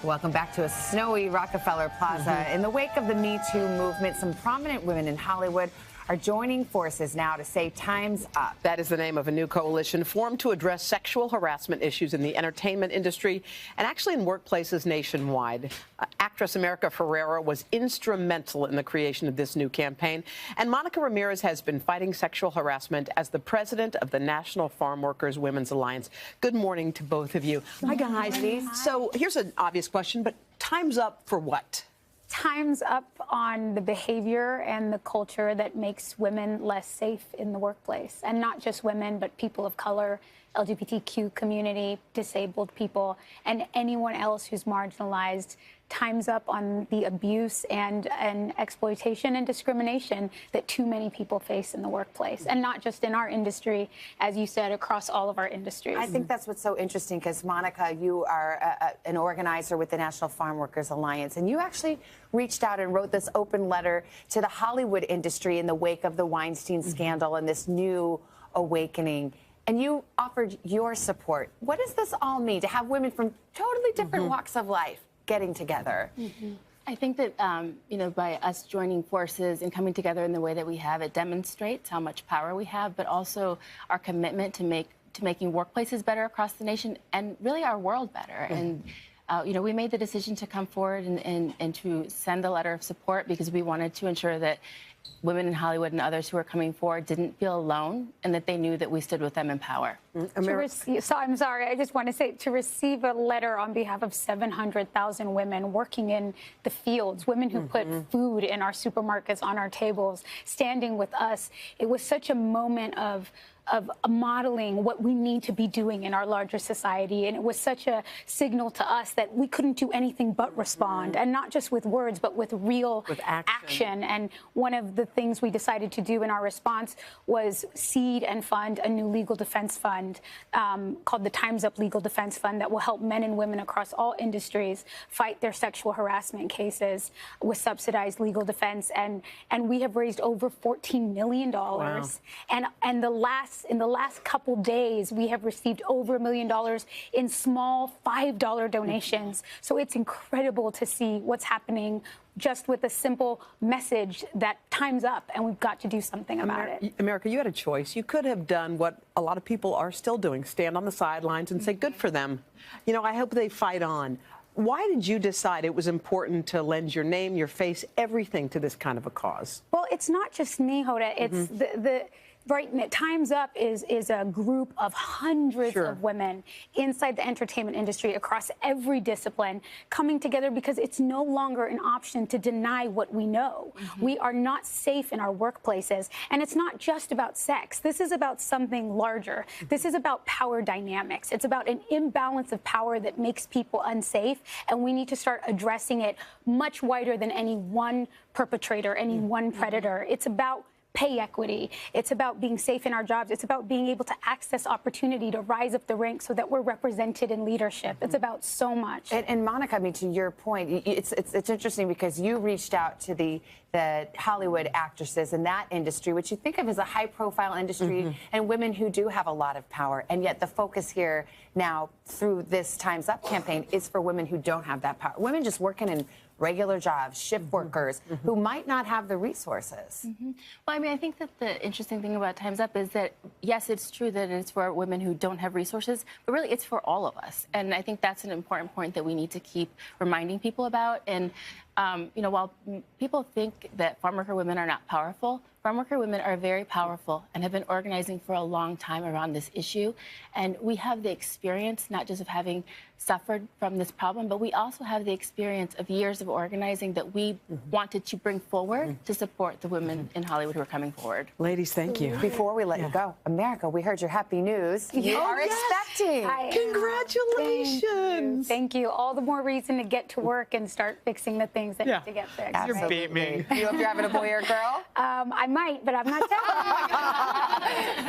Welcome back to a snowy Rockefeller Plaza. In the wake of the Me Too movement, some prominent women in Hollywood are joining forces now to say time's up. That is the name of a new coalition formed to address sexual harassment issues in the entertainment industry and actually in workplaces nationwide. Actress America Ferrera was instrumental in the creation of this new campaign, and Monica Ramirez has been fighting sexual harassment as the president of the National Farm Workers Women's Alliance. Good morning to both of you. Hi, guys. Hi. So here's an obvious question, but time's up for what? Time's up on the behavior and the culture that makes women less safe in the workplace. And not just women, but people of color, LGBTQ community, disabled people, and anyone else who's marginalized. Time's up on the abuse and exploitation and discrimination that too many people face in the workplace. And not just in our industry, as you said, across all of our industries. I think that's what's so interesting because, Monica, you are an organizer with the National Farm Workers Alliance, and you actually reached out and wrote this open letter to the Hollywood industry in the wake of the Weinstein scandal and this new awakening. And you offered your support. What does this all mean to have women from totally different walks of life getting together? I think that, by us joining forces and coming together in the way that we have, it demonstrates how much power we have, but also our commitment to making workplaces better across the nation and really our world better. And we made the decision to come forward and to send a letter of support because we wanted to ensure that women in Hollywood and others who are coming forward didn't feel alone and that they knew that we stood with them in power. I'm sorry, I just want to say, to receive a letter on behalf of 700,000 women working in the fields, women who put food in our supermarkets on our tables, standing with us, it was such a moment of modeling what we need to be doing in our larger society. And it was such a signal to us that we couldn't do anything but respond, and not just with words, but with real action. And one of the things we decided to do in our response was seed and fund a new legal defense fund called the Time's Up Legal Defense Fund that will help men and women across all industries fight their sexual harassment cases with subsidized legal defense. And we have raised over $14 million. Wow. And in the last couple days, we have received over $1 million in small $5 donations. So it's incredible to see what's happening just with a simple message that time's up and we've got to do something about it. America, you had a choice. You could have done what a lot of people are still doing, stand on the sidelines and say, good for them. I hope they fight on. Why did you decide it was important to lend your name, your face, everything to this kind of a cause? Well, it's not just me, Hoda. It's Right, Time's Up is a group of hundreds of women inside the entertainment industry across every discipline coming together because it's no longer an option to deny what we know. We are not safe in our workplaces, and it's not just about sex. This is about something larger. This is about power dynamics. It's about an imbalance of power that makes people unsafe, and we need to start addressing it much wider than any one perpetrator, any one predator. It's about pay equity. It's about being safe in our jobs. It's about being able to access opportunity to rise up the ranks so that we're represented in leadership. It's about so much. And Monica, I mean, to your point, it's interesting because you reached out to the Hollywood actresses in that industry, which you think of as a high-profile industry, and women who do have a lot of power. And yet the focus here now through this Time's Up campaign is for women who don't have that power. Women just working in regular jobs, shift workers who might not have the resources. Well, I mean, I think that the interesting thing about Time's Up is that, yes, it's true that it's for women who don't have resources, but really it's for all of us. And I think that's an important point that we need to keep reminding people about. And, while people think that farm worker women are not powerful, farm worker women are very powerful and have been organizing for a long time around this issue. And we have the experience, not just of having suffered from this problem, but we also have the experience of years of organizing that we wanted to bring forward to support the women in Hollywood who are coming forward. Ladies, thank you. Before we let you go, America, we heard your happy news. You are expecting. Congratulations. Thank you. All the more reason to get to work and start fixing the things that need to get fixed. Absolutely. You beat me. You hope you're having a boy or girl? I might, but I'm not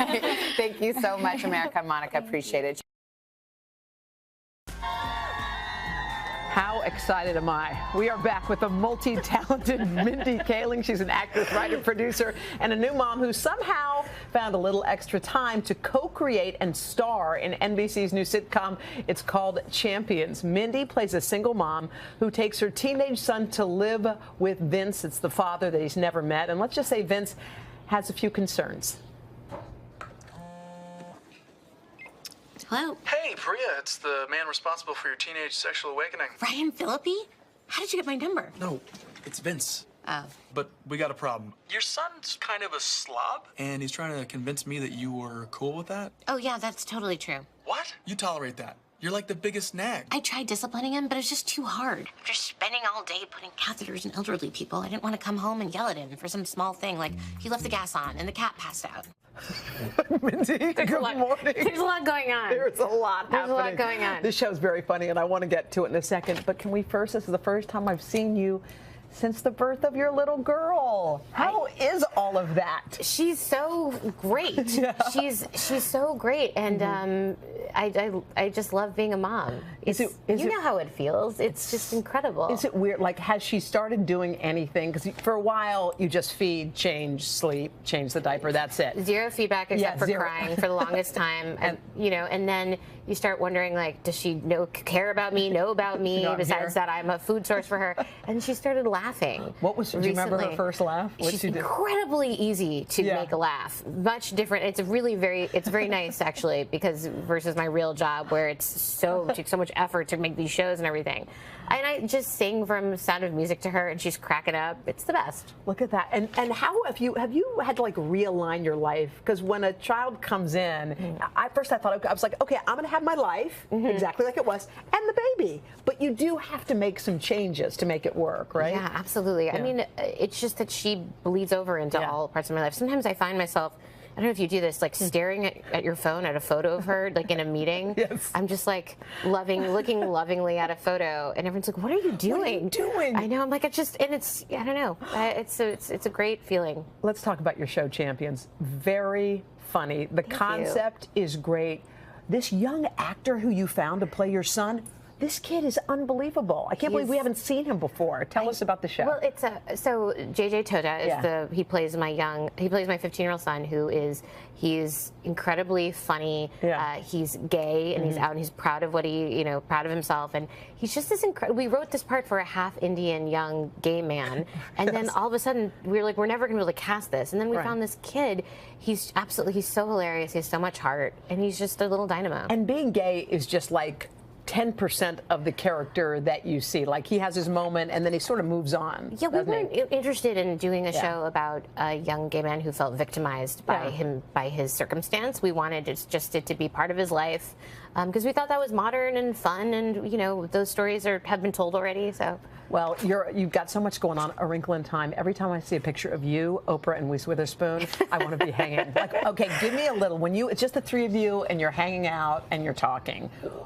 telling you. Thank you so much, America. Monica, appreciate it. How excited am I? We are back with a multi-talented Mindy Kaling. She's an actress, writer, producer, and a new mom who somehow found a little extra time to co-create and star in NBC's new sitcom. It's called Champions. Mindy plays a single mom who takes her teenage son to live with Vince. It's the father that he's never met. And let's just say Vince has a few concerns. Hello. Hey, Priya, it's the man responsible for your teenage sexual awakening. Ryan Philippi? How did you get my number? No, it's Vince. Oh. But we got a problem. Your son's kind of a slob, and he's trying to convince me that you were cool with that. Oh, yeah, that's totally true. What? You tolerate that. You're like the biggest nag. I tried disciplining him, but it's just too hard. After spending all day putting catheters in elderly people, I didn't want to come home and yell at him for some small thing, like he left the gas on and the cat passed out. Mindy, good morning. There's a lot going on. There's a lot happening. There's a lot going on. This show's very funny, and I want to get to it in a second. But can we first, this is the first time I've seen you since the birth of your little girl. How is all of that? She's so great. Yeah. She's so great, and I just love being a mom. You know how it feels. It's just incredible. Is it weird? Like, has she started doing anything? Because for a while, you just feed, change, sleep, change the diaper. That's it. Zero feedback except for zero. crying for the longest time, and and then you start wondering, like, does she care about me, know about me? Besides that, I'm a food source for her. And she started laughing. What was? Do you remember her first laugh? She's incredibly easy to make a laugh. Much different. It's very nice actually, because versus my real job where it's takes so much effort to make these shows and everything. And I just sing from Sound of Music to her, and she's cracking up. It's the best. Look at that. And how have you had to like realign your life? Because when a child comes in, I thought I was like, okay, I'm going to have my life exactly like it was, and the baby. But you do have to make some changes to make it work, right? Yeah, absolutely. Yeah. I mean, it's just that she bleeds over into all parts of my life. Sometimes I find myself, I don't know if you do this, like staring at your phone at a photo of her, like in a meeting. Yes. I'm just like looking lovingly at a photo, and everyone's like, "What are you doing?" What are you doing? I know. I'm like, I don't know. It's a great feeling. Let's talk about your show, Champions. Very funny. The concept is great. This young actor who you found to play your son, this kid is unbelievable. I can't believe we haven't seen him before. Tell us about the show. Well, it's so JJ Toda is he plays my 15-year-old son he's incredibly funny. Yeah. He's gay and he's out and he's proud of what proud of himself, and he's just this incredible. We wrote this part for a half Indian young gay man, and then all of a sudden we were like, we're never going to be able to cast this, and then we found this kid. He's so hilarious. He has so much heart, and he's just a little dynamo. And being gay is just like 10% of the character that you see. Like, he has his moment and then he sort of moves on. Yeah, we weren't interested in doing a show about a young gay man who felt victimized by his circumstance. We wanted it to be part of his life because we thought that was modern and fun, and those stories have been told already. So. Well, you've got so much going on. A Wrinkle in Time. Every time I see a picture of you, Oprah, and Reese Witherspoon, I want to be hanging. Like, okay, give me a little. It's just the three of you, and you're hanging out, and you're talking.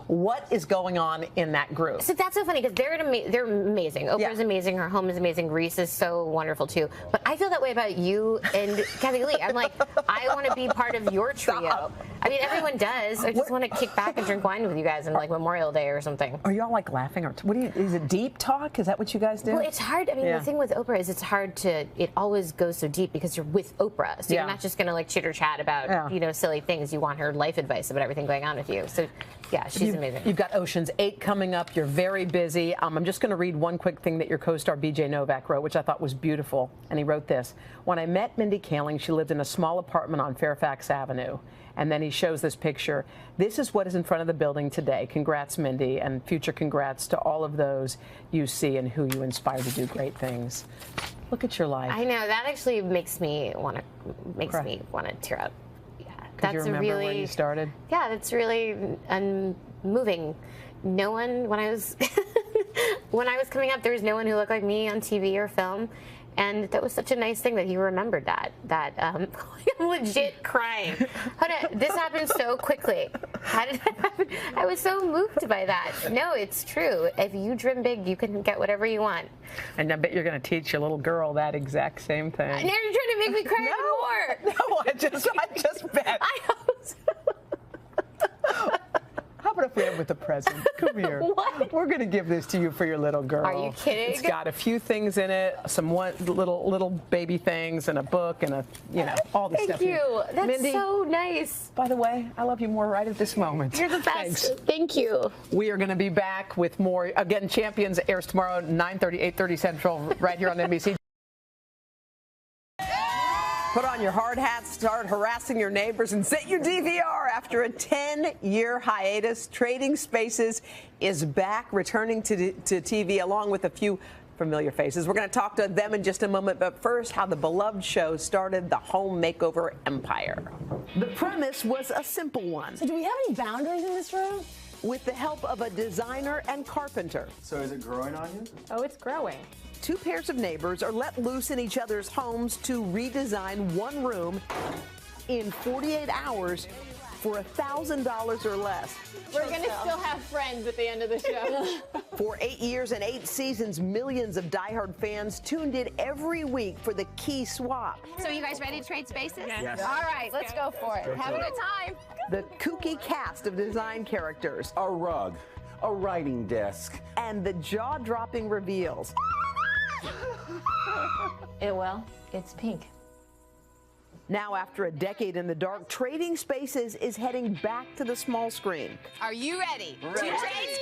What is going on in that group? So that's so funny because they're amazing. Oprah's amazing. Her home is amazing. Reese is so wonderful too. But I feel that way about you and Kathy Lee. I'm like, I want to be part of your trio. Stop. I mean, everyone does. I just want to kick back and drink wine with you guys on like Memorial Day or something. Are y'all like laughing or is it deep talk? Is that what you guys do? Well, it's hard. I mean, the thing with Oprah is it always goes so deep because you're with Oprah. So you're not just going to like chitter chat about, silly things. You want her life advice about everything going on with you. So yeah, she's amazing. You've got Ocean's 8 coming up. You're very busy. I'm just going to read one quick thing that your co-star BJ Novak wrote, which I thought was beautiful. And he wrote this: when I met Mindy Kaling, she lived in a small apartment on Fairfax Avenue. And then he shows this picture. This is what is in front of the building today. Congrats, Mindy, and future congrats to all of those you see and who you inspire to do great things. Look at your life. I know, that actually makes me want to tear up. Yeah, that's you remember when you started. Yeah, that's really moving. No one when I was when I was coming up, there was no one who looked like me on TV or film. And that was such a nice thing that he remembered that. I'm legit crying. Hoda, this happened so quickly. How did that happen? I was so moved by that. No, it's true. If you dream big, you can get whatever you want. And I bet you're going to teach your little girl that exact same thing. Now you're trying to make me cry more. No, I just bet. I hope so. How about a up, Red, with a present. Come here. What? We're going to give this to you for your little girl. Are you kidding? It's got a few things in it, some little baby things, and a book, and all the stuff. Thank you. That's Mindy, so nice. by the way, I love you more right at this moment. You're the best. Thanks. Thank you. We are going to be back with more. Again, Champions airs tomorrow, 9:30, 8:30 Central, right here on NBC. Put on your hard hat, start harassing your neighbors, and set your DVR. After a 10-year hiatus, Trading Spaces is back, returning to TV, along with a few familiar faces. We're going to talk to them in just a moment, but first, how the beloved show started the home makeover empire. The premise was a simple one. So do we have any boundaries in this room? With the help of a designer and carpenter. So is it growing on you? Oh, it's growing. Two pairs of neighbors are let loose in each other's homes to redesign one room in 48 hours for $1,000 or less. We're going to still have friends at the end of the show. For 8 years and 8 seasons, millions of diehard fans tuned in every week for the key swap. So you guys ready to trade spaces? Yes. All right, let's go for it. Have a good time. The kooky cast of design characters. A rug, a writing desk. And the jaw-dropping reveals. It's pink. Now, after a decade in the dark, Trading Spaces is heading back to the small screen. Are you ready to trade spaces?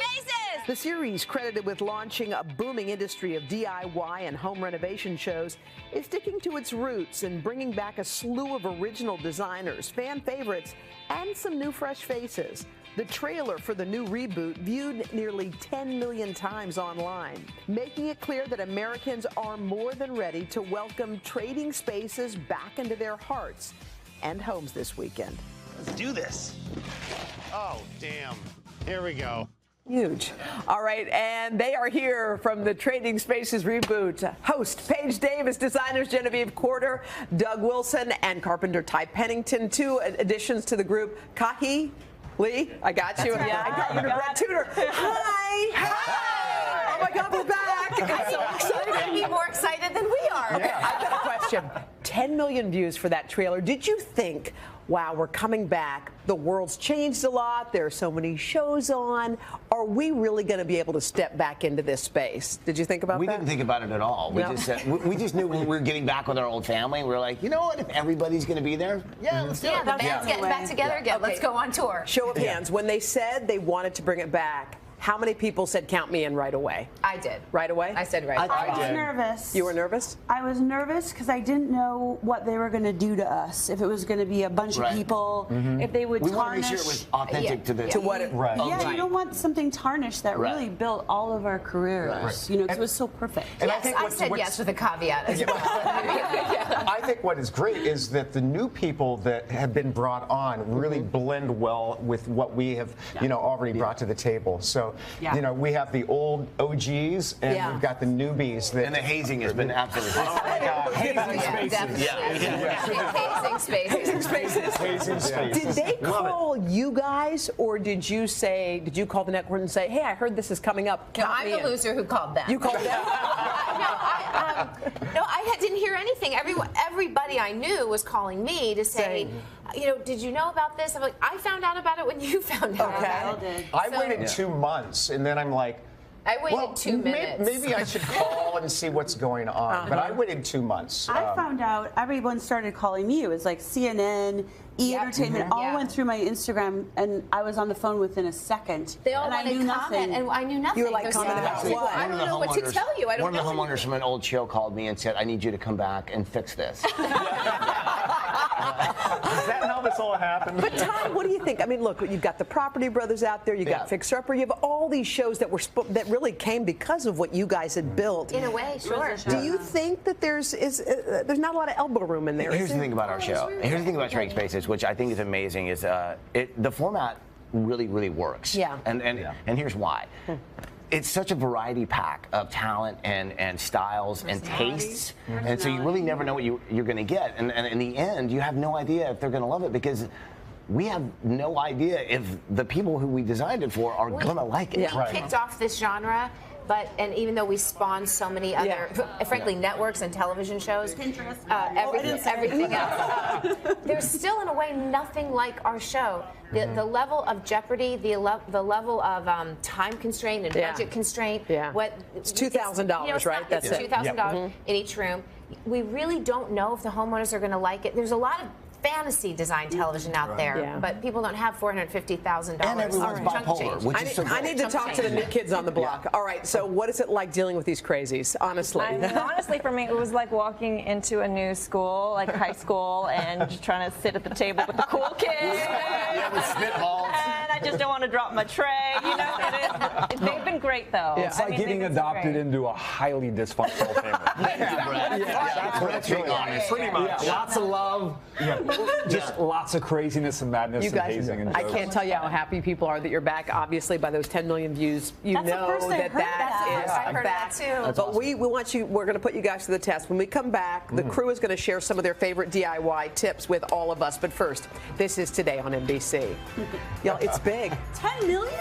The series, credited with launching a booming industry of DIY and home renovation shows, is sticking to its roots and bringing back a slew of original designers, fan favorites, and some new fresh faces. The trailer for the new reboot viewed nearly 10 million times online, making it clear that Americans are more than ready to welcome Trading Spaces back into their hearts and homes this weekend. Let's do this. Oh, damn. Here we go. Huge. All right, and they are here from the Trading Spaces reboot. Host Paige Davis, designers Genevieve Corder, Doug Wilson, and carpenter Ty Pennington. Two additions to the group, Kahi Lee, I got you. Right. I got you. Brett Tudor. Hi. Hi. Oh my God, we're back. I'm so excited. Couldn't be more excited than we are. Okay, I've got a question. 10 million views for that trailer. Did you think, wow, we're coming back, the world's changed a lot, there are so many shows on, are we really going to be able to step back into this space? Did you think about that? We didn't think about it at all. We No. just said, we just knew we were getting back with our old family. We were like, you know what, if everybody's going to be there, yeah, let's do it. The band's getting back together again. Okay. Let's go on tour. Show of hands, when they said they wanted to bring it back, how many people said count me in right away? I did. Right away? I said right. I was nervous. You were nervous? I was nervous because I didn't know what they were going to do to us. If it was going to be a bunch of people, if they would We tarnish. wanted to make sure it was authentic to the To what it, Right. Yeah, you don't want something tarnished that really built all of our careers. You know, 'cause it was so perfect. And Yes, I said yes with a caveat as well. I think what is great is that the new people that have been brought on really blend well with what we have, already brought to the table. So, we have the old OGs and we've got the newbies. And the hazing has been absolutely Hazing spaces. Hazing spaces. did they call you guys, or did you call the network and say, hey, I heard this is coming up? No, Count I'm me the in. loser who called them. You called them? No, I didn't hear anything. Everybody I knew was calling me to say, did you know about this? I'm like, I found out about it when you found out about it. I waited 2 months, and then I'm like, I waited 2 minutes. Maybe I should call and see what's going on. But I waited 2 months. I found out everyone started calling me. It was like CNN, E! Entertainment, all went through my Instagram, and I was on the phone within a second. They all and I wanted knew comment, nothing. and I knew nothing. You were like, They're comment saying, about well, what? I don't know what to tell you. I don't One of the know. homeowners from an old show called me and said, I need you to come back and fix this. Is that how this all happened? But Tom, what do you think? I mean, look, you've got the Property Brothers out there, you got Fixer Upper, you have all these shows that that really came because of what you guys had built. In a way, sure. Do you think that there's not a lot of elbow room in there? Here's the thing about our show. Here's the thing about Trading Spaces, which I think is amazing, is the format really, really works. Yeah. And here's why. It's such a variety pack of talent and styles and tastes, and so you really never know what you're going to get. And in the end, you have no idea if they're going to love it, because we have no idea if the people who we designed it for are going to like it. We kicked off this genre and even though we spawn so many other, frankly, networks and television shows, everything else, there's still in a way nothing like our show. The level of jeopardy, the level of time constraint and budget constraint. It's $2,000, right? That's it. $2,000 in each room. We really don't know if the homeowners are going to like it. There's a lot of fantasy design television out there, but people don't have $450,000. And everyone's bipolar, which is so I need to talk to the new kids on the block. All right, so what is it like dealing with these crazies, honestly? Honestly, for me, it was like walking into a new school, like high school, and just trying to sit at the table with the cool kids. With spitballs. And I just don't want to drop my tray. You know, they've been great, though. It's like getting adopted into a highly dysfunctional family. That's being honest. Pretty much. Lots of love. Just lots of craziness and madness and hazing and I jokes. can't tell you how happy people are that you're back. Obviously, by those 10 million views, you That's the know first I that heard that is I heard back. that too. But we want you. We're going to put you guys to the test. When we come back, the crew is going to share some of their favorite DIY tips with all of us. But first, this is Today on NBC. Y'all, it's big. 10 million?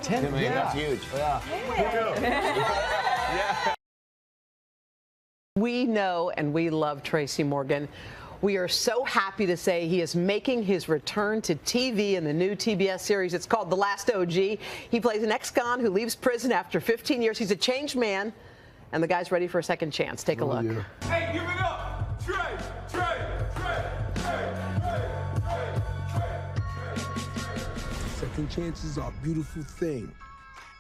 10 million. That's huge. We know and we love Tracy Morgan. We are so happy to say he is making his return to TV in the new TBS series. It's called The Last OG. He plays an ex-con who leaves prison after 15 years. He's a changed man, and the guy's ready for a second chance. Take a look. Yeah. Hey, give it up! Trey! Second chances are a beautiful thing.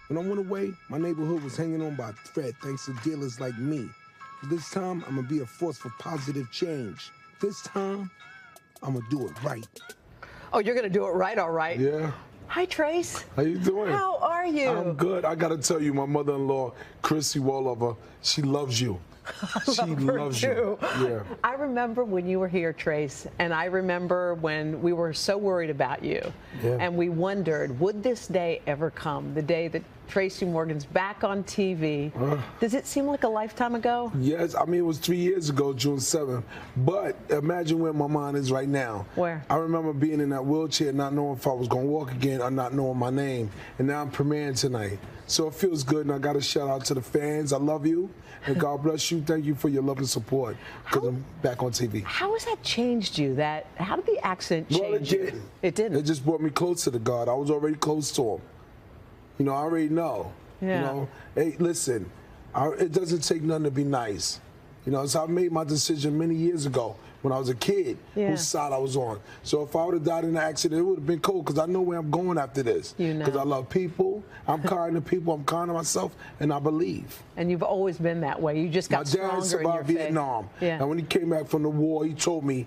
When I went away, my neighborhood was hanging on by a thread thanks to dealers like me. But this time, I'm gonna be a force for positive change. This time, I'm gonna do it right. Oh, you're gonna do it right, all right. Yeah. Hi, Trace. How you doing? How are you? I'm good. I gotta tell you, my mother-in-law, Chrissy Wahlberg, she loves you. She loves you. Yeah. I remember when you were here, Trace, and I remember when we were so worried about you, and we wondered, would this day ever come, the day that Tracy Morgan's back on TV? Does it seem like a lifetime ago? Yes, I mean, it was 3 years ago, June 7th. But imagine where my mind is right now. Where? I remember being in that wheelchair, not knowing if I was going to walk again or not knowing my name. And now I'm premiering tonight. So it feels good, and I got to shout out to the fans. I love you, and God bless you. Thank you for your love and support, because I'm back on TV. How has that changed you? How did the accent change? Well, it didn't. It didn't. It just brought me closer to God. I was already close to him. You know, I already know. Yeah. You know, hey, listen, it doesn't take nothing to be nice. You know, so I made my decision many years ago when I was a kid whose side I was on. So if I would have died in an accident, it would have been cool, because I know where I'm going after this. You know. Because I love people, I'm kind to people, I'm kind to myself, and I believe. And you've always been that way. You just got stronger My dad in your survived faith. Vietnam. Yeah. And when he came back from the war, he told me,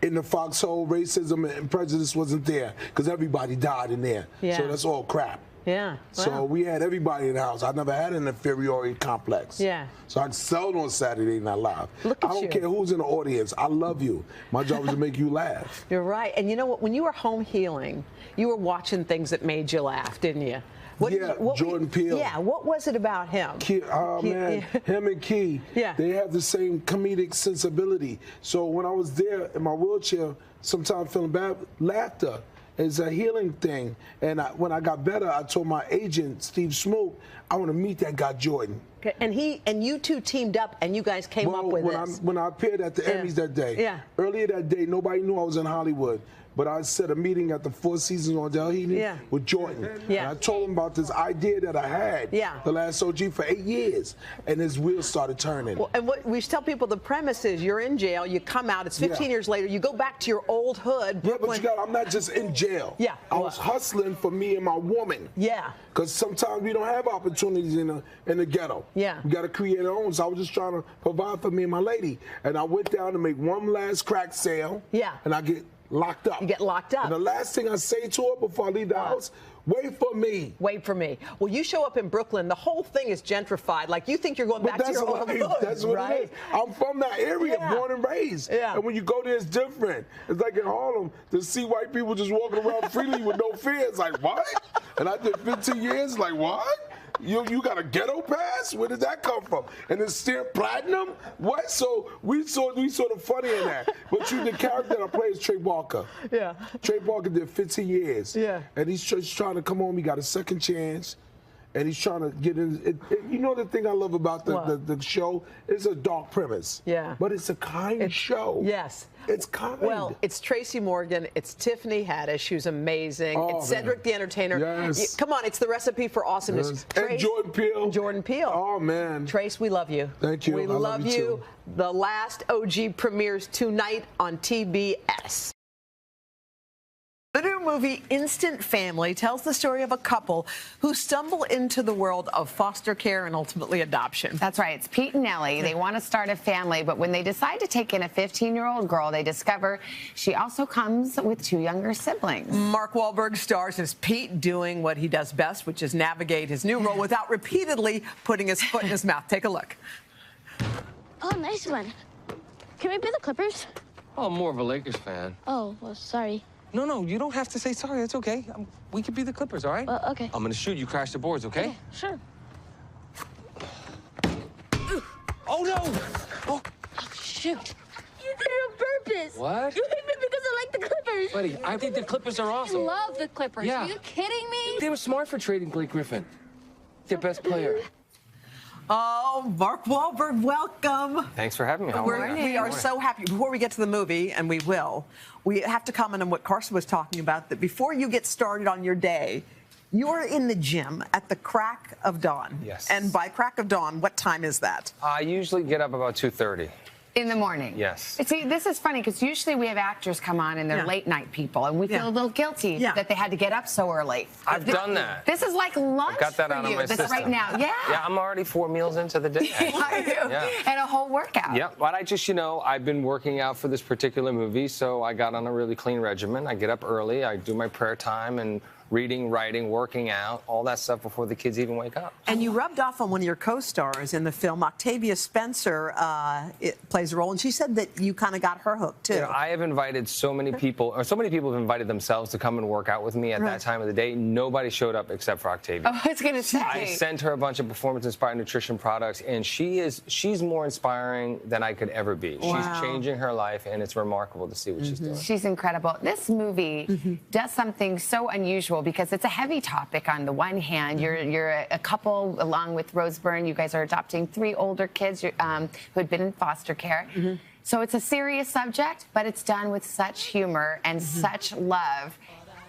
in the foxhole, racism and prejudice wasn't there, because everybody died in there. Yeah. So that's all crap. Yeah. So we had everybody in the house. I never had an inferiority complex. Yeah. So I excelled on Saturday Night Live. Look at I don't you. care who's in the audience. I love you. My job is to make you laugh. You're right. And you know what? When you were home healing, you were watching things that made you laugh, didn't you? Jordan Peele. Yeah. What was it about him? Man, him and Key. Yeah. They have the same comedic sensibility. So when I was there in my wheelchair, sometimes feeling bad, laughter is a healing thing. And when I got better, I told my agent, Steve Smoke, I want to meet that guy, Jordan. And you two teamed up, and you guys came up with this. When I appeared at the Emmys that day, earlier that day, nobody knew I was in Hollywood. But I set a meeting at the Four Seasons on Delheny with Jordan. And I told him about this idea that I had, the Last OG, for 8 years. And his wheels started turning. Well, and what we tell people, the premise is you're in jail, you come out, it's 15 years later, you go back to your old hood. But I'm not just in jail. I was hustling for me and my woman. Because sometimes we don't have opportunities in the ghetto. We got to create our own. So I was just trying to provide for me and my lady. And I went down to make one last crack sale. And I get locked up. You get locked up. And the last thing I say to her before I leave the house, wait for me. Wait for me. Well, you show up in Brooklyn, the whole thing is gentrified. Like, you think you're going back to your old hood. That's what it is. I'm from that area, born and raised. And when you go there, it's different. It's like in Harlem, to see white people just walking around freely with no fear. It's like, what? And I did 15 years, like, what? You got a ghetto pass? Where did that come from? And it's still platinum? What? So we sort of funny in that. But the character that I play is Trey Barker. Trey Barker did 15 years. And he's trying to come home. He got a second chance. and he's trying to get in. You know the thing I love about the show? It's a dark premise. Yeah. But it's a kind show. Yes. It's kind. Well, it's Tracy Morgan, it's Tiffany Haddish, who's amazing, it's Cedric the Entertainer. Yes. Come on, it's the recipe for awesomeness. Yes. Trace, And Jordan Peele. Jordan Peele. Oh, man. Trace, we love you. Thank you. We I love you you. too. The last OG premieres tonight on TBS. The new movie Instant Family tells the story of a couple who stumble into the world of foster care and ultimately adoption. That's right. It's Pete and Nellie. They want to start a family, but when they decide to take in a 15-year-old girl, they discover she also comes with 2 younger siblings. Mark Wahlberg stars as Pete doing what he does best, which is navigate his new role without repeatedly putting his foot in his mouth. Take a look. Oh, nice one. Can we be the Clippers? Oh, I'm more of a Lakers fan. Oh, well, sorry. No, you don't have to say sorry. That's okay. We could be the Clippers, all right? Okay. I'm gonna shoot. You crash the boards, okay? Yeah, sure. Oh, no! Oh, shoot. You did it on purpose. What? You hit me because I like the Clippers. Buddy, I think the Clippers are awesome. I love the Clippers. Yeah. Are you kidding me? They were smart for trading Blake Griffin. Their best player. Oh, Mark Wahlberg, welcome. Thanks for having me. How are you? We are so happy. Before we get to the movie, and we will, we have to comment on what Carson was talking about, that before you get started on your day, you're in the gym at the crack of dawn. Yes. And by crack of dawn, what time is that? I usually get up about 2:30. In the morning. Yes. See, this is funny because usually we have actors come on and they're late night people, and we feel a little guilty that they had to get up so early. I've done that. This is like lunch I got that for out of you. my This system. right now. Yeah. Yeah, I'm already 4 meals into the day. Yeah. And a whole workout. Yeah, but I just, I've been working out for this particular movie, so I got on a really clean regimen. I get up early, I do my prayer time and reading, writing, working out, all that stuff before the kids even wake up. And you rubbed off on one of your co-stars in the film. Octavia Spencer plays a role, and she said that you kind of got her hooked, too. I have invited so many people, or so many people have invited themselves to come and work out with me at that time of the day. Nobody showed up except for Octavia. Oh, I was going to say. I sent her a bunch of performance-inspired nutrition products, and she's more inspiring than I could ever be. Wow. She's changing her life, and it's remarkable to see what she's doing. She's incredible. This movie does something so unusual because it's a heavy topic on the one hand. You're a couple, along with Rose Byrne. You guys are adopting 3 older kids who had been in foster care. So it's a serious subject, but it's done with such humor and such love.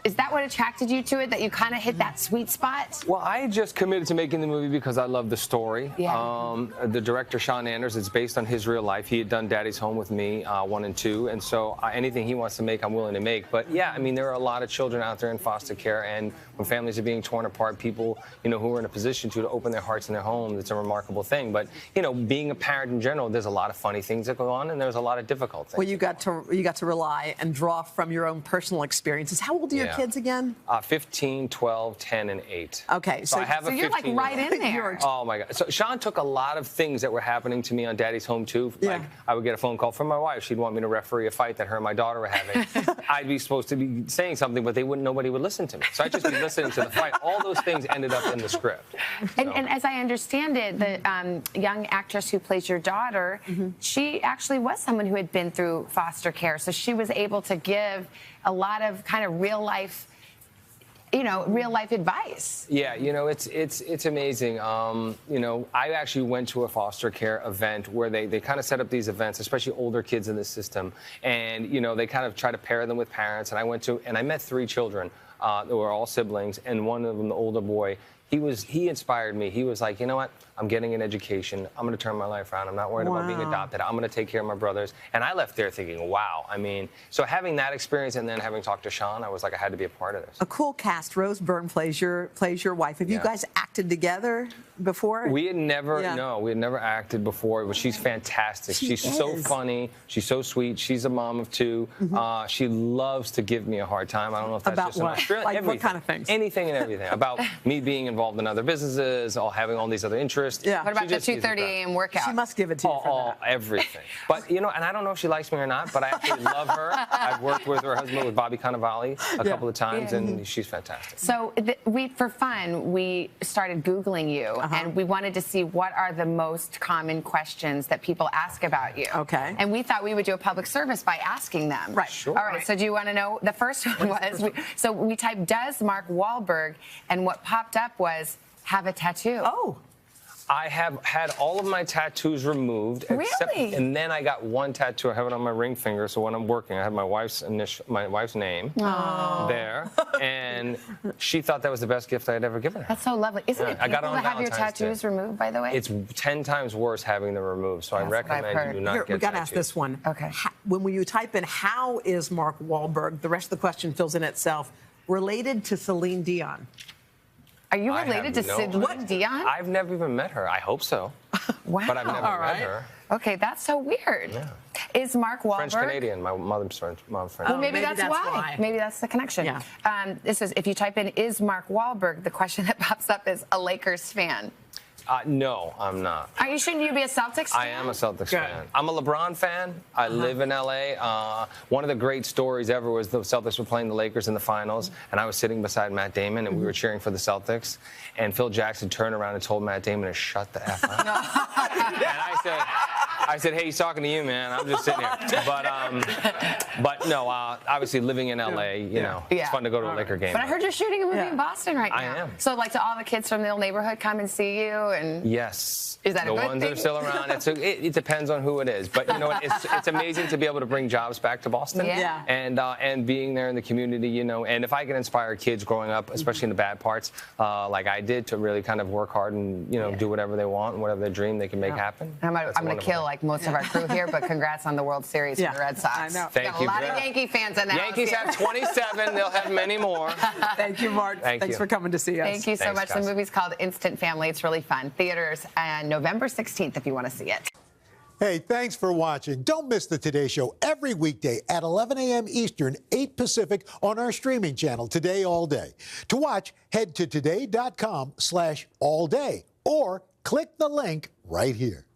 Is that what attracted you to it, that you kind of hit that sweet spot? Well, I just committed to making the movie because I love the story. Yeah. The director, Sean Anders, it's based on his real life. He had done Daddy's Home with me, 1 and 2, and so anything he wants to make, I'm willing to make. But yeah, I mean, there are a lot of children out there in foster care, and when families are being torn apart, people, who are in a position to open their hearts and their homes, it's a remarkable thing. But, being a parent in general, there's a lot of funny things that go on, and there's a lot of difficult things. Well, you got to rely and draw from your own personal experiences. How old are your kids again? 15, 12, 10, and 8. Okay, so I have you're like right in there. Oh my God! So Sean took a lot of things that were happening to me on Daddy's Home too. Like I would get a phone call from my wife. She'd want me to referee a fight that her and my daughter were having. I'd be supposed to be saying something, but nobody would listen to me. So I'd just be listening to the fight. All those things ended up in the script. And as I understand it, the young actress who plays your daughter, she actually was someone who had been through foster care, so she was able to give a lot of kind of real life advice. Yeah, it's amazing. I actually went to a foster care event where they kind of set up these events, especially older kids in the system, and they kind of try to pair them with parents. And I met 3 children that were all siblings, and one of them, the older boy, he inspired me. He was like, you know what? I'm getting an education. I'm going to turn my life around. I'm not worried about being adopted. I'm going to take care of my brothers. And I left there thinking, wow. I mean, so having that experience and then having talked to Sean, I was like, I had to be a part of this. A cool cast. Rose Byrne plays your wife. Have you guys acted together before? We had never, we had never acted before, but she's fantastic. She's so funny. She's so sweet. She's a mom of 2. She loves to give me a hard time. I don't know if that's about just what? an Australian. Like everything. what kind of things? Anything and everything. About me being involved in other businesses, having all these other interests. Yeah. What about the 2:30 a.m. workout? She must give it to you for that. Everything. But, and I don't know if she likes me or not, but I actually love her. I've worked with her husband, with Bobby Cannavale, a couple of times, and she's fantastic. So for fun, we started Googling you, and we wanted to see what are the most common questions that people ask about you. Okay. And we thought we would do a public service by asking them. Right. Sure. All right, so do you want to know? The first one was, we typed, does Mark Wahlberg, and what popped up was, have a tattoo. Oh. I have had all of my tattoos removed, Really? and then I got one tattoo. I have it on my ring finger, so when I'm working, I have my wife's name there, and she thought that was the best gift I had ever given her. That's so lovely. Isn't it I got it painful on to have your Valentine's tattoos Day. removed, by the way? It's 10 times worse having them removed, so I recommend you do not Here, get we got to ask tattoos. this one. Okay. When you type in, how is Mark Wahlberg, the rest of the question fills in itself, related to Celine Dion? Are you I related to have no Celine idea. Dion? I've never even met her. I hope so. Wow. But I've never met her. Okay, that's so weird. Yeah. Is Mark Wahlberg... French-Canadian. My mom's French. Well, maybe that's why. Maybe that's the connection. Yeah. This is, if you type in, is Mark Wahlberg, the question that pops up is a Lakers fan. No, I'm not. Shouldn't you be a Celtics fan? I am a Celtics fan. I'm a LeBron fan. I live in LA. One of the great stories ever was the Celtics were playing the Lakers in the finals, and I was sitting beside Matt Damon, and we were cheering for the Celtics. And Phil Jackson turned around and told Matt Damon to shut the F up. And I said, hey, he's talking to you, man. I'm just sitting here. But no, obviously living in LA, you know, it's fun to go to a Laker game. But I heard you're shooting a movie in Boston right now. I am. So, like, do all the kids from the old neighborhood come and see you? And Yes. Is that the a good ones thing? that are still around? It depends on who it is. But you know what? It's amazing to be able to bring jobs back to Boston. Yeah. And being there in the community, you know. And if I can inspire kids growing up, especially in the bad parts, like I did, to really kind of work hard and do whatever they want and whatever they dream they can make happen. I'm going to kill like most of our crew here, but congrats on the World Series for the Red Sox. I know. Thank you. A lot of Yankee fans in the Yankees house have 27. They'll have many more. Thank you, Mark. Thanks for coming to see us. Thank you so much. Guys. The movie's called Instant Family. It's really fun. Theaters on November 16th if you want to see it. Hey, thanks for watching. Don't miss the Today Show every weekday at 11 a.m. Eastern, 8 Pacific on our streaming channel, Today All Day. To watch, head to today.com/allday or click the link right here.